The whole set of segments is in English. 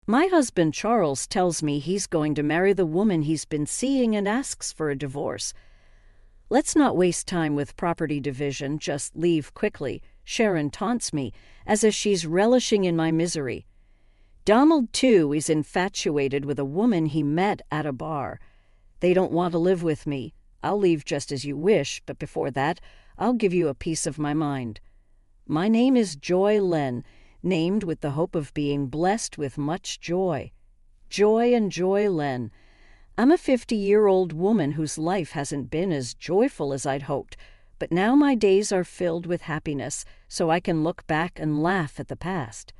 My husband Charles tells me he's going to marry the woman he's been seeing and asks for a divorce. Let's not waste time with property division, just leave quickly, Sharon taunts me, as if she's relishing in my misery. Donald, too, is infatuated with a woman he met at a bar. They don't want to live with me. I'll leave just as you wish, but before that, I'll give you a piece of my mind. My name is Joy Len, named with the hope of being blessed with much joy. Joy and Joy Len. I'm a 50-year-old woman whose life hasn't been as joyful as I'd hoped, but now my days are filled with happiness, so I can look back and laugh at the past.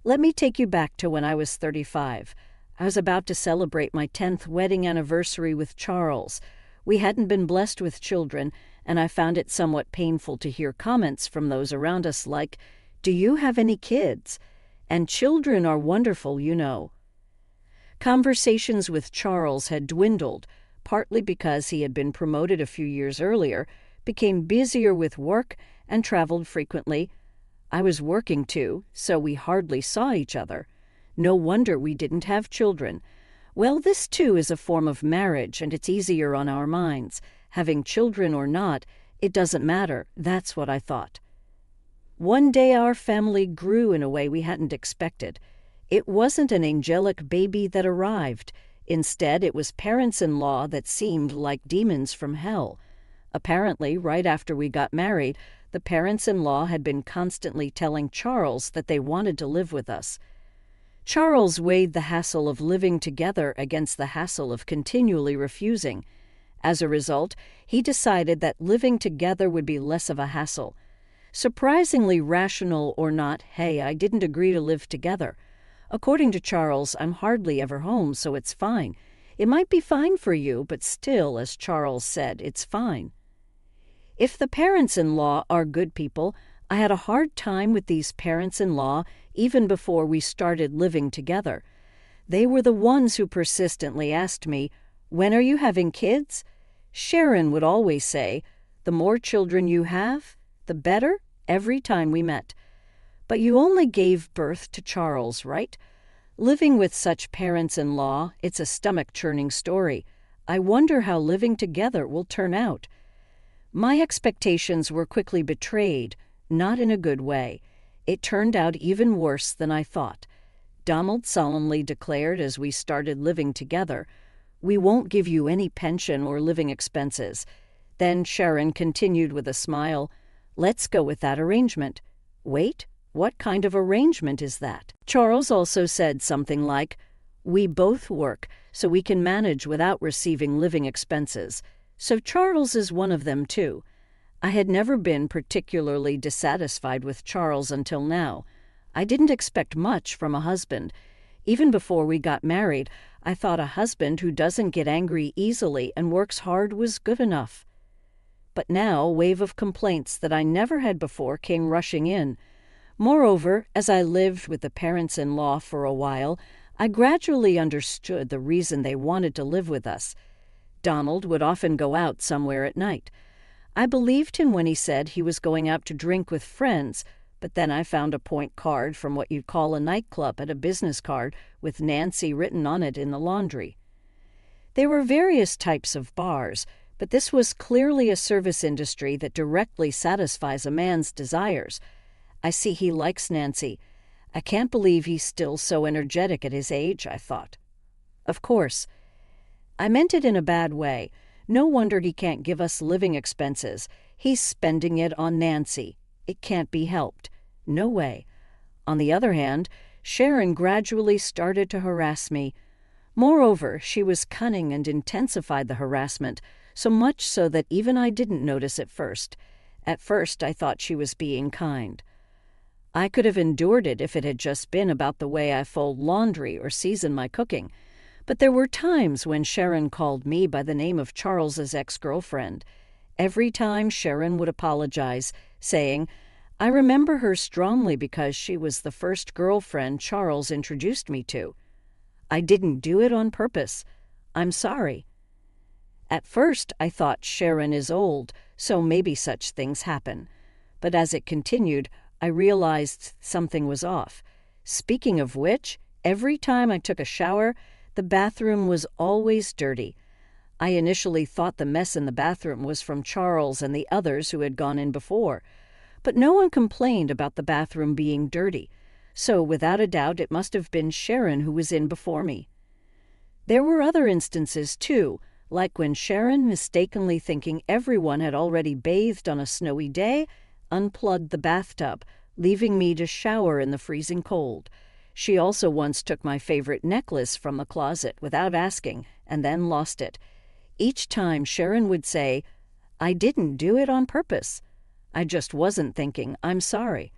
Let me take you back to when I was 35. I was about to celebrate my 10th wedding anniversary with Charles. We hadn't been blessed with children, and I found it somewhat painful to hear comments from those around us like, "Do you have any kids? And children are wonderful, you know." Conversations with Charles had dwindled, partly because he had been promoted a few years earlier, became busier with work, and traveled frequently. I was working too, so we hardly saw each other. No wonder we didn't have children. Well, this too is a form of marriage, and it's easier on our minds. Having children or not, it doesn't matter. That's what I thought. One day our family grew in a way we hadn't expected. It wasn't an angelic baby that arrived. Instead, it was parents-in-law that seemed like demons from hell. Apparently, right after we got married, the parents-in-law had been constantly telling Charles that they wanted to live with us. Charles weighed the hassle of living together against the hassle of continually refusing. As a result, he decided that living together would be less of a hassle. Surprisingly rational or not, hey, I didn't agree to live together. According to Charles, I'm hardly ever home, so it's fine. It might be fine for you, but still, as Charles said, it's fine. If the parents-in-law are good people, I had a hard time with these parents-in-law even before we started living together. They were the ones who persistently asked me, "When are you having kids?" Sharon would always say, "The more children you have, the better," every time we met. But you only gave birth to Charles, right? Living with such parents-in-law, it's a stomach-churning story. I wonder how living together will turn out. My expectations were quickly betrayed, not in a good way. It turned out even worse than I thought. Donald solemnly declared as we started living together, "We won't give you any pension or living expenses." Then Sharon continued with a smile, "Let's go with that arrangement." Wait, what kind of arrangement is that? Charles also said something like, "We both work, so we can manage without receiving living expenses." So Charles is one of them too. I had never been particularly dissatisfied with Charles until now. I didn't expect much from a husband. Even before we got married, I thought a husband who doesn't get angry easily and works hard was good enough. But now a wave of complaints that I never had before came rushing in. Moreover, as I lived with the parents-in-law for a while, I gradually understood the reason they wanted to live with us. Donald would often go out somewhere at night. I believed him when he said he was going out to drink with friends, but then I found a point card from what you'd call a nightclub at a business card with Nancy written on it in the laundry. There were various types of bars, but this was clearly a service industry that directly satisfies a man's desires. I see he likes Nancy. I can't believe he's still so energetic at his age, I thought. Of course, I meant it in a bad way. No wonder he can't give us living expenses. He's spending it on Nancy. It can't be helped. No way. On the other hand, Sharon gradually started to harass me. Moreover, she was cunning and intensified the harassment, so much so that even I didn't notice at first. At first, I thought she was being kind. I could have endured it if it had just been about the way I fold laundry or season my cooking. But there were times when Sharon called me by the name of Charles's ex-girlfriend. Every time Sharon would apologize, saying, "I remember her strongly because she was the first girlfriend Charles introduced me to. I didn't do it on purpose. I'm sorry." At first, I thought Sharon is old, so maybe such things happen. But as it continued, I realized something was off. Speaking of which, every time I took a shower, the bathroom was always dirty. I initially thought the mess in the bathroom was from Charles and the others who had gone in before, but no one complained about the bathroom being dirty, so without a doubt it must have been Sharon who was in before me. There were other instances, too, like when Sharon, mistakenly thinking everyone had already bathed on a snowy day, unplugged the bathtub, leaving me to shower in the freezing cold. She also once took my favorite necklace from the closet without asking, and then lost it. Each time Sharon would say, "I didn't do it on purpose. I just wasn't thinking, I'm sorry."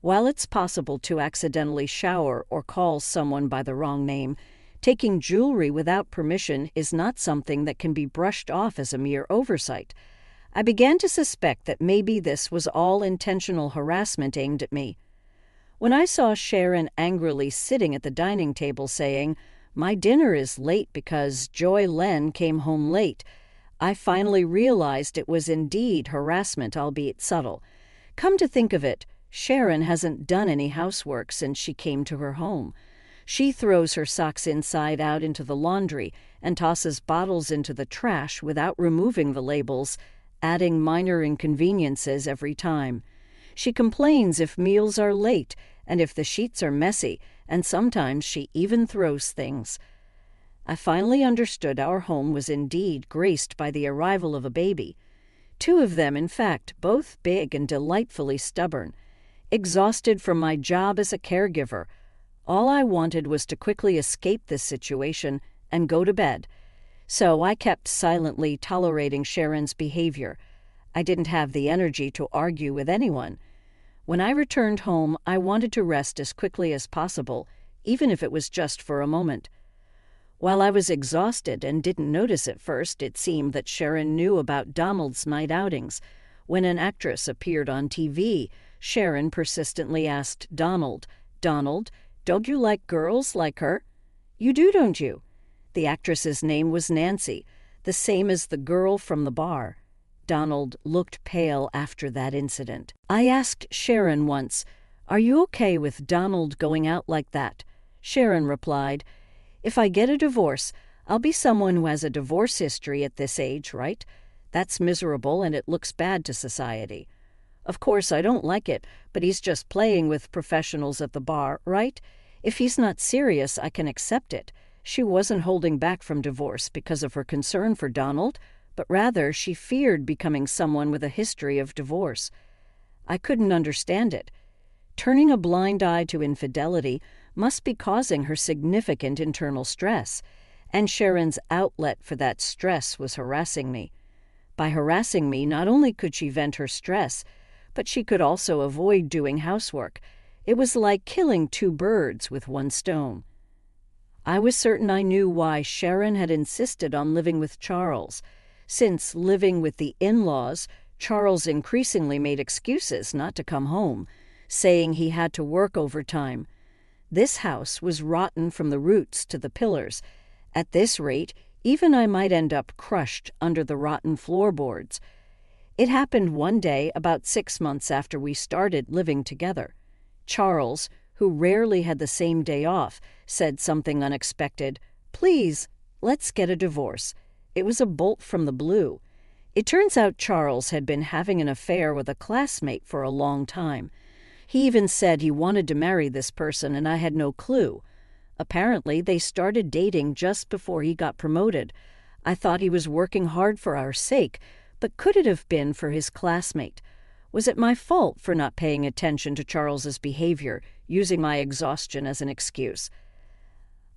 While it's possible to accidentally shower or call someone by the wrong name, taking jewelry without permission is not something that can be brushed off as a mere oversight. I began to suspect that maybe this was all intentional harassment aimed at me. When I saw Sharon angrily sitting at the dining table saying, "My dinner is late because Joy Len came home late," I finally realized it was indeed harassment, albeit subtle. Come to think of it, Sharon hasn't done any housework since she came to her home. She throws her socks inside out into the laundry and tosses bottles into the trash without removing the labels, adding minor inconveniences every time. She complains if meals are late and if the sheets are messy, and sometimes she even throws things. I finally understood our home was indeed graced by the arrival of a baby. 2 of them, in fact, both big and delightfully stubborn. Exhausted from my job as a caregiver, all I wanted was to quickly escape this situation and go to bed. So I kept silently tolerating Sharon's behavior. I didn't have the energy to argue with anyone. When I returned home, I wanted to rest as quickly as possible, even if it was just for a moment. While I was exhausted and didn't notice at first, it seemed that Sharon knew about Donald's night outings. When an actress appeared on TV, Sharon persistently asked Donald, "Donald, don't you like girls like her?" "You do, don't you?" The actress's name was Nancy, the same as the girl from the bar. Donald looked pale after that incident. I asked Sharon once, "Are you okay with Donald going out like that?" Sharon replied, "If I get a divorce, I'll be someone who has a divorce history at this age, right? That's miserable and it looks bad to society. Of course, I don't like it, but he's just playing with professionals at the bar, right? If he's not serious, I can accept it." She wasn't holding back from divorce because of her concern for Donald, but rather she feared becoming someone with a history of divorce. I couldn't understand it. Turning a blind eye to infidelity must be causing her significant internal stress, and Sharon's outlet for that stress was harassing me. By harassing me, not only could she vent her stress, but she could also avoid doing housework. It was like killing 2 birds with 1 stone. I was certain I knew why Sharon had insisted on living with Charles. Since living with the in-laws, Charles increasingly made excuses not to come home, saying he had to work overtime. This house was rotten from the roots to the pillars. At this rate, even I might end up crushed under the rotten floorboards. It happened one day about 6 months after we started living together. Charles, who rarely had the same day off, said something unexpected. "Please, let's get a divorce." It was a bolt from the blue. It turns out Charles had been having an affair with a classmate for a long time. He even said he wanted to marry this person, and I had no clue. Apparently, they started dating just before he got promoted. I thought he was working hard for our sake, but could it have been for his classmate? Was it my fault for not paying attention to Charles's behavior, using my exhaustion as an excuse?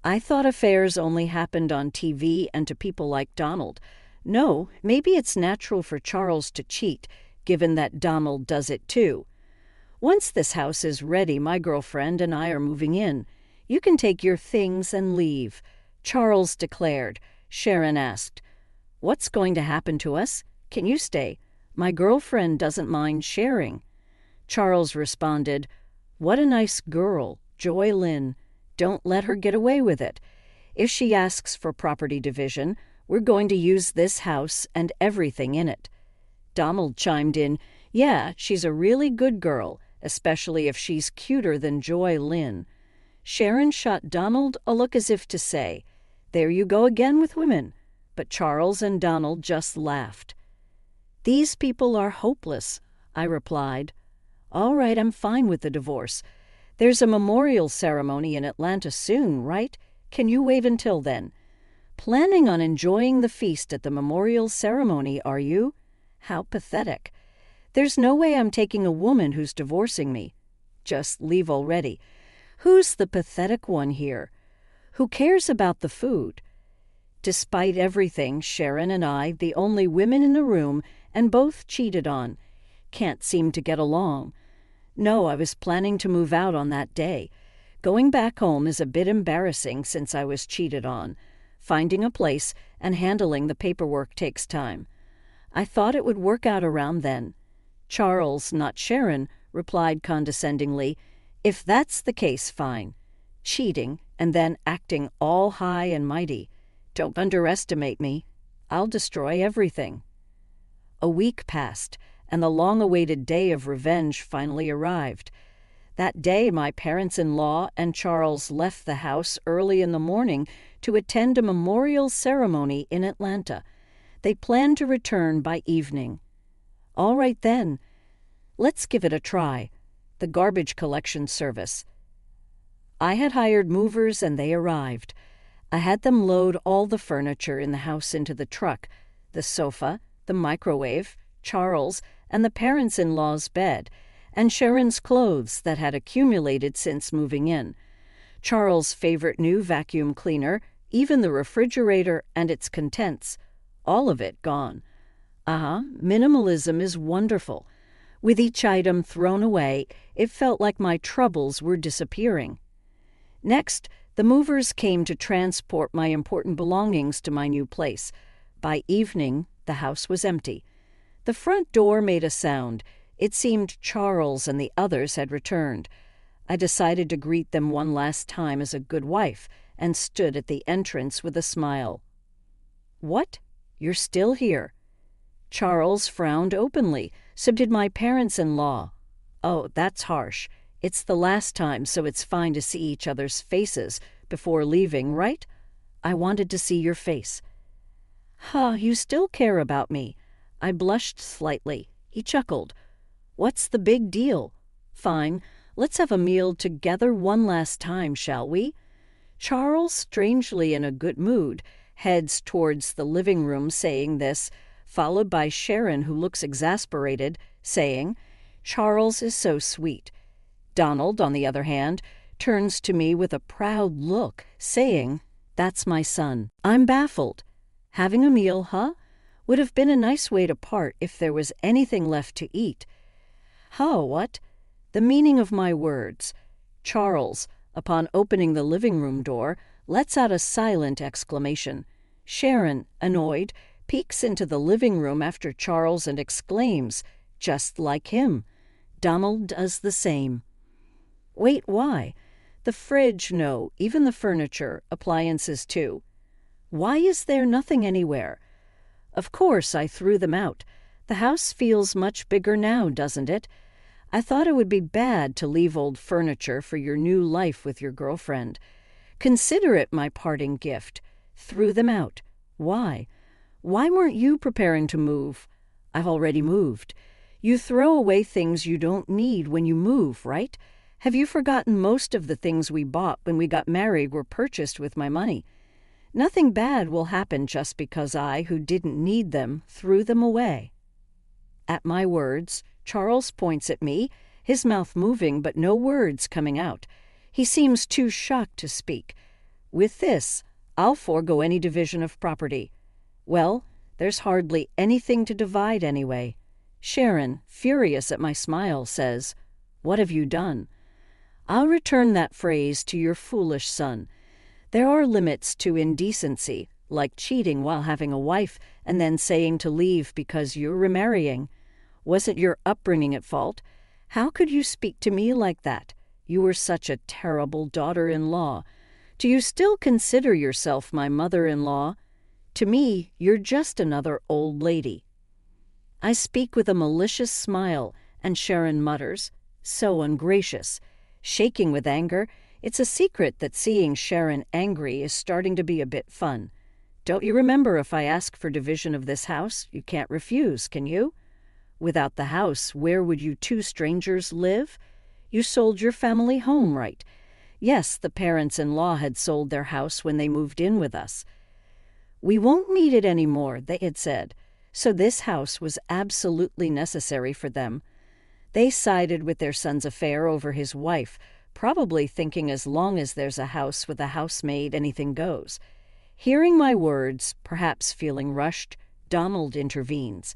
I thought affairs only happened on TV and to people like Donald. No, maybe it's natural for Charles to cheat, given that Donald does it too. Once this house is ready, my girlfriend and I are moving in. You can take your things and leave, Charles declared. Sharon asked, "What's going to happen to us? Can you stay? My girlfriend doesn't mind sharing." Charles responded, "What a nice girl, Joy Lynn. Don't let her get away with it. If she asks for property division, we're going to use this house and everything in it." Donald chimed in, "Yeah, she's a really good girl, especially if she's cuter than Joy Lynn." Sharon shot Donald a look as if to say, "There you go again with women." But Charles and Donald just laughed. "These people are hopeless," I replied. "All right, I'm fine with the divorce. There's a memorial ceremony in Atlanta soon, right? Can you wait until then? Planning on enjoying the feast at the memorial ceremony, are you? How pathetic. There's no way I'm taking a woman who's divorcing me. Just leave already. Who's the pathetic one here? Who cares about the food?" Despite everything, Sharon and I, the only women in the room, and both cheated on. Can't seem to get along. No, I was planning to move out on that day. Going back home is a bit embarrassing since I was cheated on. Finding a place and handling the paperwork takes time. I thought it would work out around then. Charles, not Sharon, replied condescendingly, "If that's the case, fine. Cheating and then acting all high and mighty. Don't underestimate me. I'll destroy everything." A week passed, and the long-awaited day of revenge finally arrived. That day, my parents-in-law and Charles left the house early in the morning to attend a memorial ceremony in Atlanta. They planned to return by evening. All right then, let's give it a try. The garbage collection service. I had hired movers and they arrived. I had them load all the furniture in the house into the truck, the sofa, the microwave, Charles, and the parents-in-law's bed, and Sharon's clothes that had accumulated since moving in, Charles' favorite new vacuum cleaner, even the refrigerator and its contents, all of it gone. Minimalism is wonderful. With each item thrown away, it felt like my troubles were disappearing. Next, the movers came to transport my important belongings to my new place. By evening, the house was empty. The front door made a sound. It seemed Charles and the others had returned. I decided to greet them one last time as a good wife and stood at the entrance with a smile. "What? You're still here?" Charles frowned openly. So did my parents-in-law. "Oh, that's harsh. It's the last time, so it's fine to see each other's faces before leaving, right? I wanted to see your face." You still care about me." I blushed slightly. He chuckled. "What's the big deal? Fine, let's have a meal together one last time, shall we?" Charles, strangely in a good mood, heads towards the living room saying this, followed by Sharon, who looks exasperated, saying, "Charles is so sweet." Donald, on the other hand, turns to me with a proud look, saying, "That's my son." I'm baffled. Having a meal, huh? Would have been a nice way to part if there was anything left to eat. What? The meaning of my words. Charles, upon opening the living room door, lets out a silent exclamation. Sharon, annoyed, peeks into the living room after Charles and exclaims, "Just like him." Donald does the same. Wait, why? The fridge, no, even the furniture, appliances too. Why is there nothing anywhere? Of course, I threw them out. The house feels much bigger now, doesn't it? I thought it would be bad to leave old furniture for your new life with your girlfriend. Consider it my parting gift. Threw them out. Why? Why weren't you preparing to move? I've already moved. You throw away things you don't need when you move, right? Have you forgotten most of the things we bought when we got married were purchased with my money? Nothing bad will happen just because I, who didn't need them, threw them away. At my words, Charles points at me, his mouth moving but no words coming out. He seems too shocked to speak. With this, I'll forego any division of property. Well, there's hardly anything to divide anyway. Sharon, furious at my smile, says, "What have you done?" I'll return that phrase to your foolish son. There are limits to indecency, like cheating while having a wife and then saying to leave because you're remarrying. Wasn't your upbringing at fault? How could you speak to me like that? You were such a terrible daughter-in-law. Do you still consider yourself my mother-in-law? To me, you're just another old lady. I speak with a malicious smile, and Sharon mutters, "So ungracious." Shaking with anger, It's a secret that seeing Sharon angry is starting to be a bit fun. Don't you remember, if I ask for division of this house, you can't refuse, can you? Without the house, where would you two strangers live? You sold your family home, right? Yes, the parents-in-law had sold their house when they moved in with us. We won't need it anymore, they had said, so this house was absolutely necessary for them. They sided with their son's affair over his wife, probably thinking as long as there's a house with a housemaid, anything goes. Hearing my words, perhaps feeling rushed, Donald intervenes.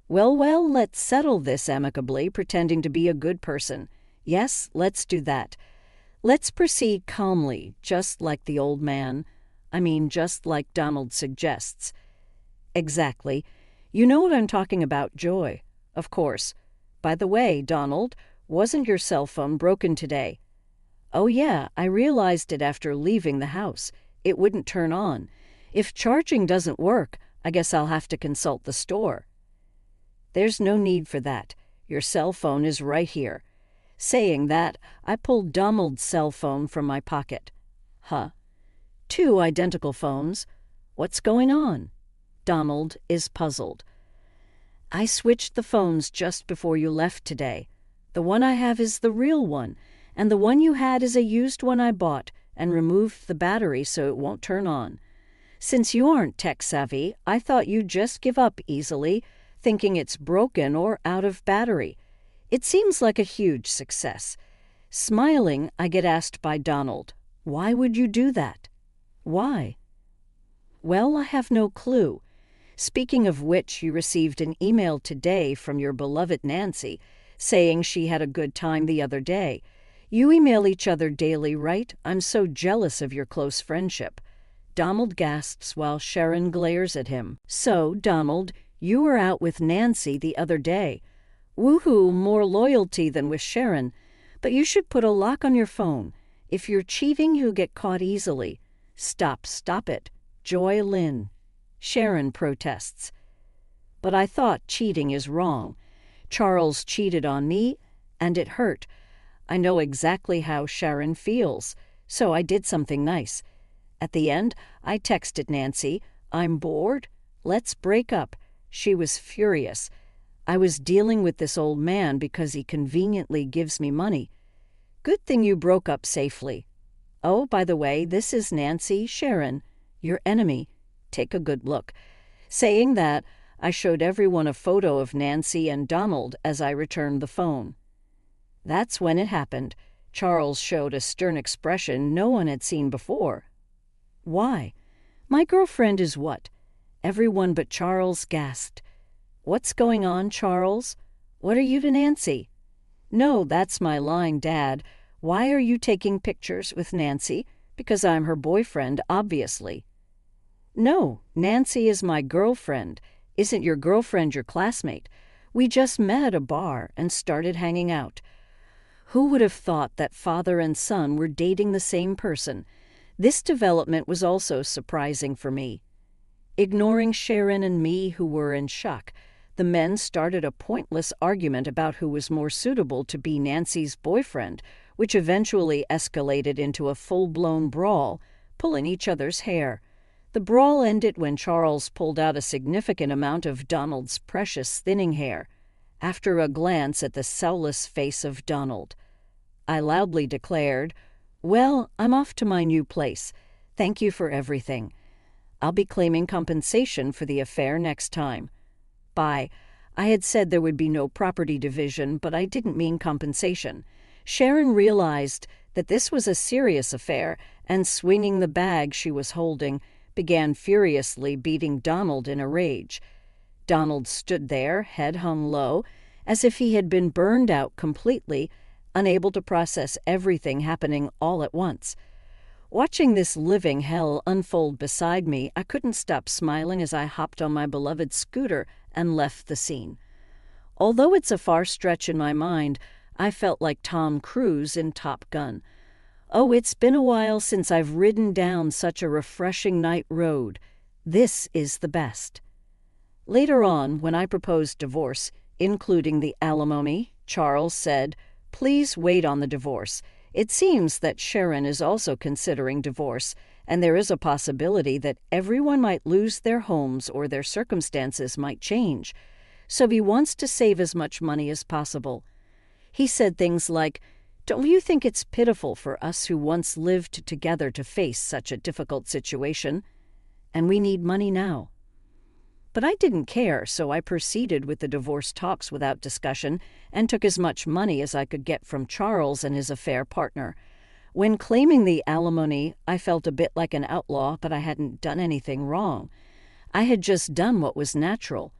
Well, let's settle this amicably, pretending to be a good person. Yes, let's do that. Let's proceed calmly, just like the old man. Just like Donald suggests. Exactly. You know what I'm talking about, Joy. Of course. By the way, Donald, wasn't your cell phone broken today? Oh yeah, I realized it after leaving the house. It wouldn't turn on. If charging doesn't work, I guess I'll have to consult the store. There's no need for that. Your cell phone is right here. Saying that, I pulled Donald's cell phone from my pocket. Huh? 2 identical phones. What's going on? Donald is puzzled. I switched the phones just before you left today. The one I have is the real one, and the one you had is a used one I bought and removed the battery so it won't turn on. Since you aren't tech-savvy, I thought you'd just give up easily, thinking it's broken or out of battery. It seems like a huge success. Smiling, I get asked by Donald, "Why would you do that?" Why? Well, I have no clue. Speaking of which, you received an email today from your beloved Nancy, saying she had a good time the other day. You email each other daily, right? I'm so jealous of your close friendship. Donald gasps while Sharon glares at him. So, Donald, you were out with Nancy the other day. Woohoo, more loyalty than with Sharon. But you should put a lock on your phone. If you're cheating, you'll get caught easily. Stop it. Joy Lynn. Sharon protests. But I thought cheating is wrong. Charles cheated on me, and it hurt. I know exactly how Sharon feels, so I did something nice. At the end, I texted Nancy, "I'm bored. Let's break up." She was furious. I was dealing with this old man because he conveniently gives me money. Good thing you broke up safely. Oh, by the way, this is Nancy, Sharon, your enemy. Take a good look. Saying that, I showed everyone a photo of Nancy and Donald as I returned the phone. That's when it happened. Charles showed a stern expression no one had seen before. Why? My girlfriend is what? Everyone but Charles gasped. What's going on, Charles? What are you to Nancy? No, that's my lying dad. Why are you taking pictures with Nancy? Because I'm her boyfriend, obviously. No, Nancy is my girlfriend. Isn't your girlfriend your classmate? We just met at a bar and started hanging out. Who would have thought that father and son were dating the same person? This development was also surprising for me. Ignoring Sharon and me, who were in shock, the men started a pointless argument about who was more suitable to be Nancy's boyfriend, which eventually escalated into a full-blown brawl, pulling each other's hair. The brawl ended when Charles pulled out a significant amount of Donald's precious thinning hair, after a glance at the soulless face of Donald. I loudly declared, "Well, I'm off to my new place. Thank you for everything. I'll be claiming compensation for the affair next time." Bye. I had said there would be no property division, but I didn't mean compensation. Sharon realized that this was a serious affair, and swinging the bag she was holding, began furiously beating Donald in a rage. Donald stood there, head hung low, as if he had been burned out completely, unable to process everything happening all at once. Watching this living hell unfold beside me, I couldn't stop smiling as I hopped on my beloved scooter and left the scene. Although it's a far stretch in my mind, I felt like Tom Cruise in Top Gun. Oh, it's been a while since I've ridden down such a refreshing night road. This is the best. Later on, when I proposed divorce, including the alimony, Charles said, "Please wait on the divorce. It seems that Sharon is also considering divorce, and there is a possibility that everyone might lose their homes or their circumstances might change. So he wants to save as much money as possible. He said things like, "Don't you think it's pitiful for us who once lived together to face such a difficult situation? And we need money now." But I didn't care, so I proceeded with the divorce talks without discussion and took as much money as I could get from Charles and his affair partner. When claiming the alimony, I felt a bit like an outlaw, but I hadn't done anything wrong. I had just done what was natural.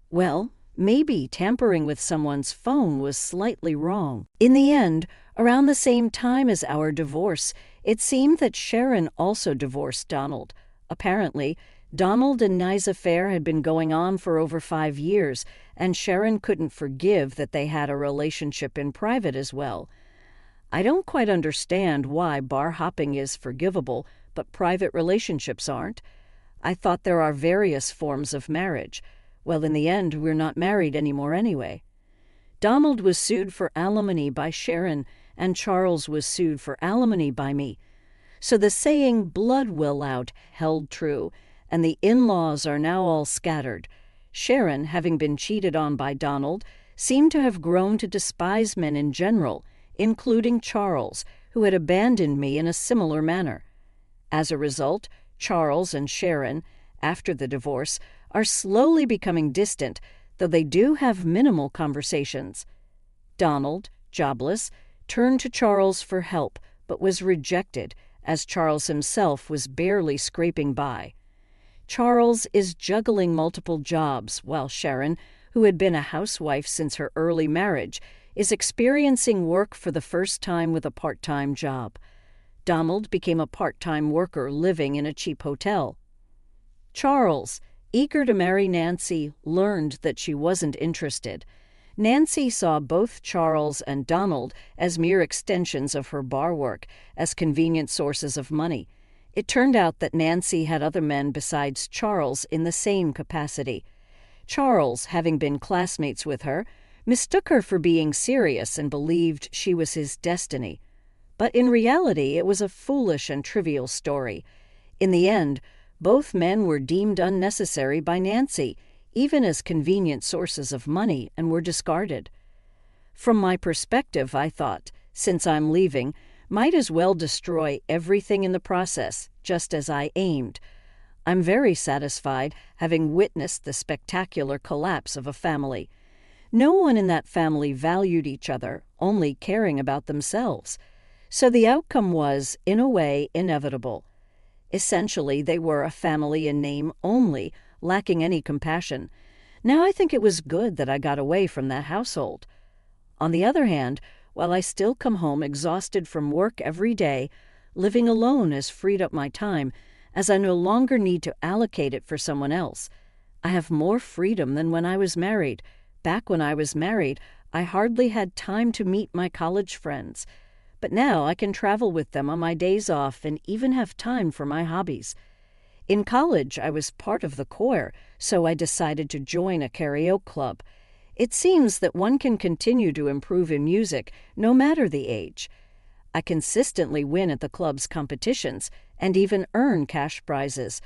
Well, maybe tampering with someone's phone was slightly wrong. In the end, around the same time as our divorce, it seemed that Sharon also divorced Donald. Apparently, Donald and Nye's affair had been going on for over 5 years, and Sharon couldn't forgive that they had a relationship in private as well. I don't quite understand why bar hopping is forgivable, but private relationships aren't. I thought there are various forms of marriage. Well, in the end, we're not married anymore anyway. Donald was sued for alimony by Sharon, and Charles was sued for alimony by me. So the saying, "blood will out," held true, and the in-laws are now all scattered. Sharon, having been cheated on by Donald, seemed to have grown to despise men in general, including Charles, who had abandoned me in a similar manner. As a result, Charles and Sharon, after the divorce, are slowly becoming distant, though they do have minimal conversations. Donald, jobless, turned to Charles for help, but was rejected, as Charles himself was barely scraping by. Charles is juggling multiple jobs, while Sharon, who had been a housewife since her early marriage, is experiencing work for the first time with a part-time job. Donald became a part-time worker living in a cheap hotel. Charles, eager to marry Nancy, learned that she wasn't interested. Nancy saw both Charles and Donald as mere extensions of her bar work, as convenient sources of money. It turned out that Nancy had other men besides Charles in the same capacity. Charles, having been classmates with her, mistook her for being serious and believed she was his destiny. But in reality, it was a foolish and trivial story. In the end, both men were deemed unnecessary by Nancy, even as convenient sources of money, and were discarded. From my perspective, I thought, since I'm leaving, might as well destroy everything in the process, just as I aimed. I'm very satisfied, having witnessed the spectacular collapse of a family. No one in that family valued each other, only caring about themselves. So the outcome was, in a way, inevitable. Essentially, they were a family in name only, lacking any compassion. Now I think it was good that I got away from that household. On the other hand, while I still come home exhausted from work every day, living alone has freed up my time, as I no longer need to allocate it for someone else. I have more freedom than when I was married. Back when I was married, I hardly had time to meet my college friends. But now I can travel with them on my days off and even have time for my hobbies. In college, I was part of the choir, so I decided to join a karaoke club. It seems that one can continue to improve in music, no matter the age. I consistently win at the club's competitions and even earn cash prizes.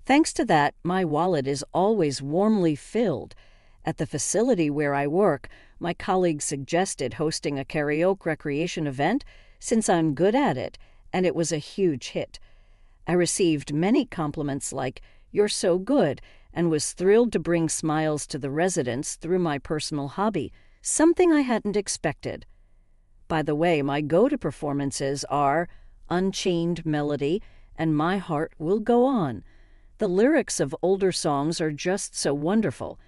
Thanks to that, my wallet is always warmly filled. At the facility where I work, my colleagues suggested hosting a karaoke recreation event since I'm good at it, and it was a huge hit. I received many compliments like, "You're so good," and was thrilled to bring smiles to the residents through my personal hobby, something I hadn't expected. By the way, my go-to performances are Unchained Melody and My Heart Will Go On. The lyrics of older songs are just so wonderful.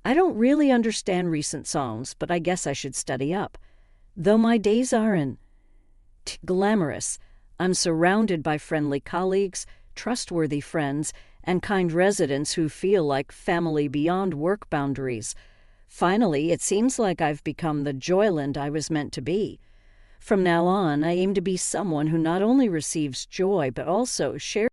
I don't really understand recent songs, but I guess I should study up. Though my days aren't glamorous, I'm surrounded by friendly colleagues, trustworthy friends, and kind residents who feel like family beyond work boundaries. Finally, it seems like I've become the Joyland I was meant to be. From now on, I aim to be someone who not only receives joy but also shares